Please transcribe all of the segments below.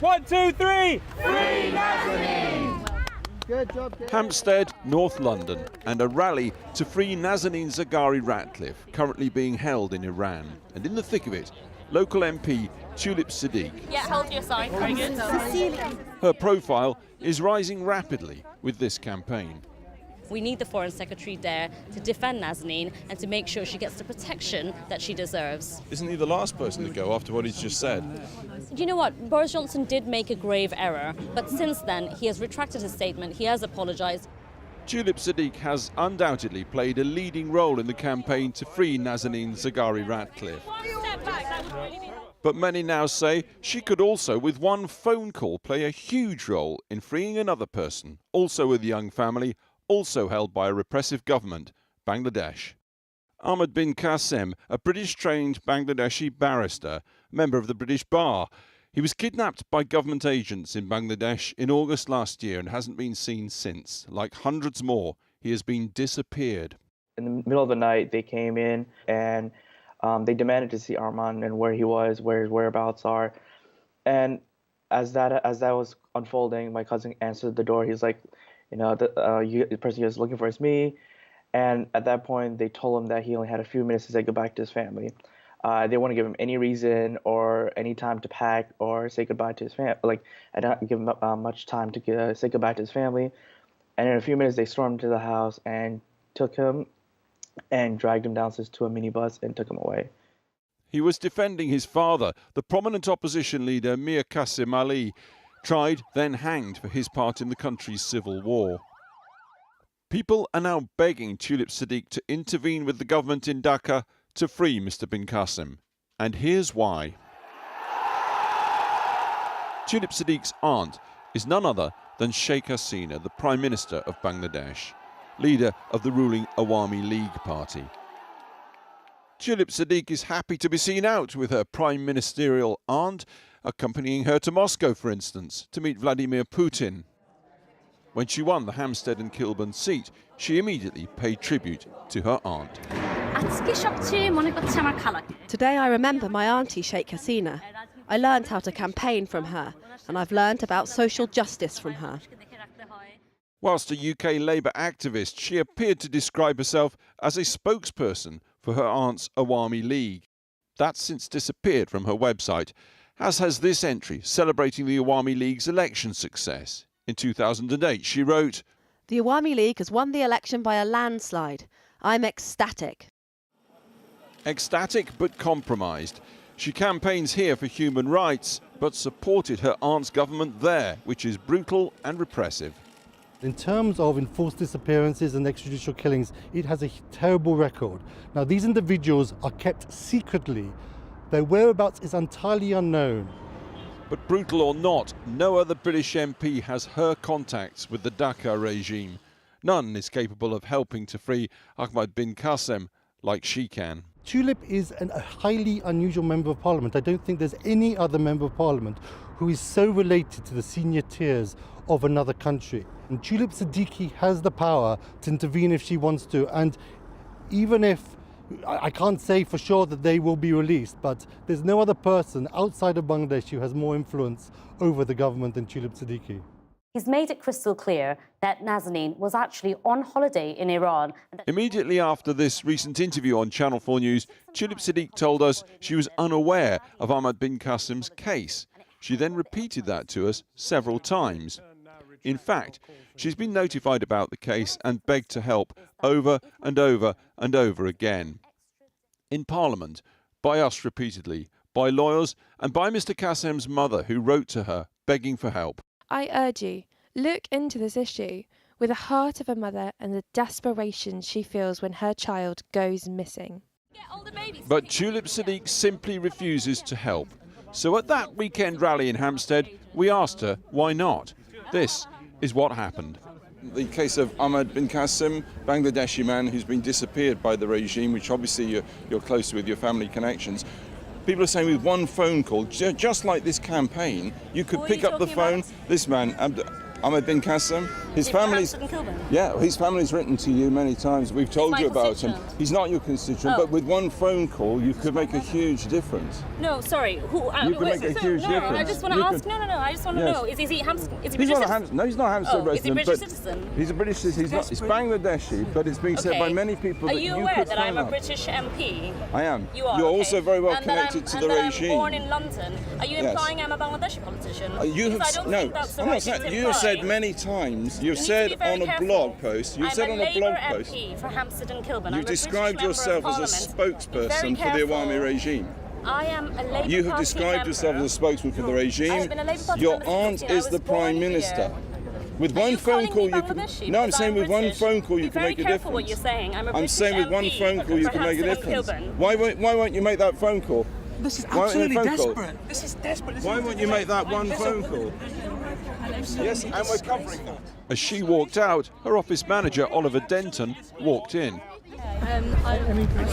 1, 2, 3! Free Nazanin! Good job, Dave. Hampstead, North London, and a rally to free Nazanin Zaghari Ratcliffe, currently being held in Iran. And in the thick of it, local MP Tulip Siddiq. Yeah, hold your sign. Very good. Her profile is rising rapidly with this campaign. We need the Foreign Secretary there to defend Nazanin and to make sure she gets the protection that she deserves. Isn't he the last person to go after what he's just said? You know what? Boris Johnson did make a grave error, but since then he has retracted his statement, he has apologised. Tulip Siddiq has undoubtedly played a leading role in the campaign to free Nazanin Zaghari Ratcliffe. But many now say she could also, with one phone call, play a huge role in freeing another person, also with a young family, also held by a repressive government, Bangladesh. Ahmed bin Qasim, a British-trained Bangladeshi barrister, member of the British Bar. He was kidnapped by government agents in Bangladesh in August last year and hasn't been seen since. Like hundreds more, he has been disappeared. In the middle of the night, they came in and they demanded to see Arman and where he was, where his whereabouts are. And as that was unfolding, my cousin answered the door. He's like, you know, the person he was looking for is me. And at that point, they told him that he only had a few minutes to say goodbye to his family. They didn't want to give him any reason or any time to pack or say goodbye to his family. Like, I didn't give him much time to say goodbye to his family. And in a few minutes, they stormed into the house and took him and dragged him downstairs to a minibus and took him away. He was defending his father, the prominent opposition leader Mir Qasim Ali, tried, then hanged for his part in the country's civil war. People are now begging Tulip Siddiq to intervene with the government in Dhaka to free Mr bin Qasim. And here's why. Tulip Siddiq's aunt is none other than Sheikh Hasina, the Prime Minister of Bangladesh, leader of the ruling Awami League party. Tulip Siddiq is happy to be seen out with her prime ministerial aunt, accompanying her to Moscow, for instance, to meet Vladimir Putin. When she won the Hampstead and Kilburn seat, she immediately paid tribute to her aunt. Today I remember my auntie Sheikh Hasina. I learned how to campaign from her, and I've learned about social justice from her. Whilst a UK Labour activist, she appeared to describe herself as a spokesperson for her aunt's Awami League. That's since disappeared from her website, as has this entry celebrating the Awami League's election success. In 2008, she wrote, "The Awami League has won the election by a landslide. I'm ecstatic." Ecstatic but compromised. She campaigns here for human rights, but supported her aunt's government there, which is brutal and repressive. In terms of enforced disappearances and extrajudicial killings, it has a terrible record. Now, these individuals are kept secretly. Their whereabouts is entirely unknown. But brutal or not, no other British MP has her contacts with the Dhaka regime. None is capable of helping to free Ahmed bin Qasim like she can. Tulip is a highly unusual Member of Parliament. I don't think there's any other Member of Parliament who is so related to the senior tiers of another country. And Tulip Siddiqui has the power to intervene if she wants to. And even if, I can't say for sure that they will be released, but there's no other person outside of Bangladesh who has more influence over the government than Tulip Siddiqui. He's made it crystal clear that Nazanin was actually on holiday in Iran. Immediately after this recent interview on Channel 4 News, Tulip Siddiq told us she was unaware of Ahmed bin Qasim's case. She then repeated that to us several times. In fact, she's been notified about the case and begged to help over and over and over again. In Parliament, by us repeatedly, by lawyers and by Mr Qasim's mother, who wrote to her begging for help. I urge you, look into this issue with the heart of a mother and the desperation she feels when her child goes missing. But Tulip Siddiq simply refuses to help. So at that weekend rally in Hampstead, we asked her why not. This is what happened. The case of Ahmed bin Qasim, Bangladeshi man who's been disappeared by the regime, which obviously you're close with your family connections. People are saying with one phone call, just like this campaign, you could pick up the phone. This man, Ahmed bin Qasim. His family's his family's written to you many times. We've told you about him. He's not your constituent, but with one phone call, you could make a huge difference. No, sorry. Who? You could make a huge difference. I just want to ask. No. I just want to know. Is he Hampstead? Is he British citizen? No, he's not Hampstead resident. Is he British citizen? He's a British citizen. He's Bangladeshi, but it's being said by many people Are that you you aware could that I'm a find out. British MP? I am. You are. You're okay. also very well And connected to the and regime. I'm born in London. Are you implying I'm a Bangladeshi politician? You have I don't think that's the I'm right not saying. thing to You have said imply. many times. You've You need to said be very on a careful. blog post. You've said I'm on a blog Labour post. MP for Hampstead and Kilburn. You've described yourself as a spokesperson for the Awami regime. I am a Labour You have Party described member. yourself as a spokesman for the regime. I have been a Labour Party Your member since aunt 15. I is was the born Prime here. Minister. With Are one you phone calling call, me you could. Bangladeshi? No, I'm Because saying with one British. phone call, you Be can very make a careful what difference. you're saying. I'm a I'm British saying with one MP phone call, you for can make a Hampstead and difference. Kilburn. Why won't you make that phone call? This is Why won't you absolutely make a phone call? desperate. This is desperate. Why won't you make that one phone call? Yes, and we're covering that. As she walked out, her office manager, Oliver Denton, walked in.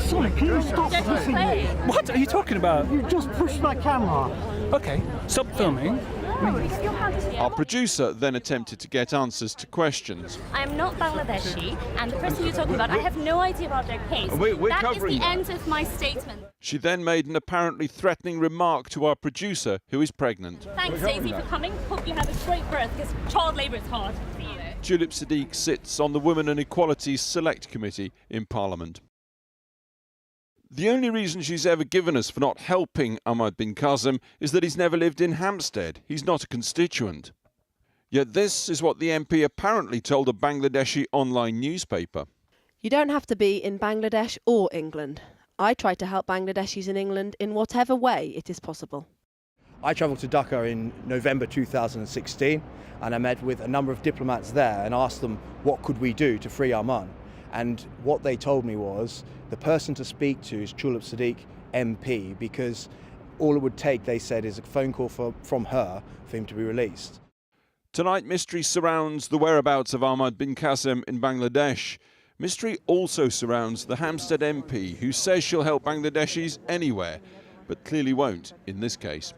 Sorry, can you stop pushing me? What are you talking about? You just pushed my camera. Okay, stop filming. Our producer then attempted to get answers to questions. I am not Bangladeshi, and the person you're talking about, I have no idea about their case. We're That is covering the that. end of my statement. She then made an apparently threatening remark to our producer, who is pregnant. Thanks, Daisy, for coming. Hope you have a great birth, because child labour is hard. See you. Julip Siddique sits on the Women and Equality Select Committee in Parliament. The only reason she's ever given us for not helping Ahmad bin Qasim is that he's never lived in Hampstead. He's not a constituent. Yet this is what the MP apparently told a Bangladeshi online newspaper. You don't have to be in Bangladesh or England. I try to help Bangladeshis in England in whatever way it is possible. I travelled to Dhaka in November 2016 and I met with a number of diplomats there and asked them what could we do to free Arman. And what they told me was the person to speak to is Julip Siddique MP, because all it would take, they said, is a phone call from her for him to be released. Tonight, mystery surrounds the whereabouts of Ahmad bin Qasim in Bangladesh. Mystery also surrounds the Hampstead MP, who says she'll help Bangladeshis anywhere, but clearly won't in this case.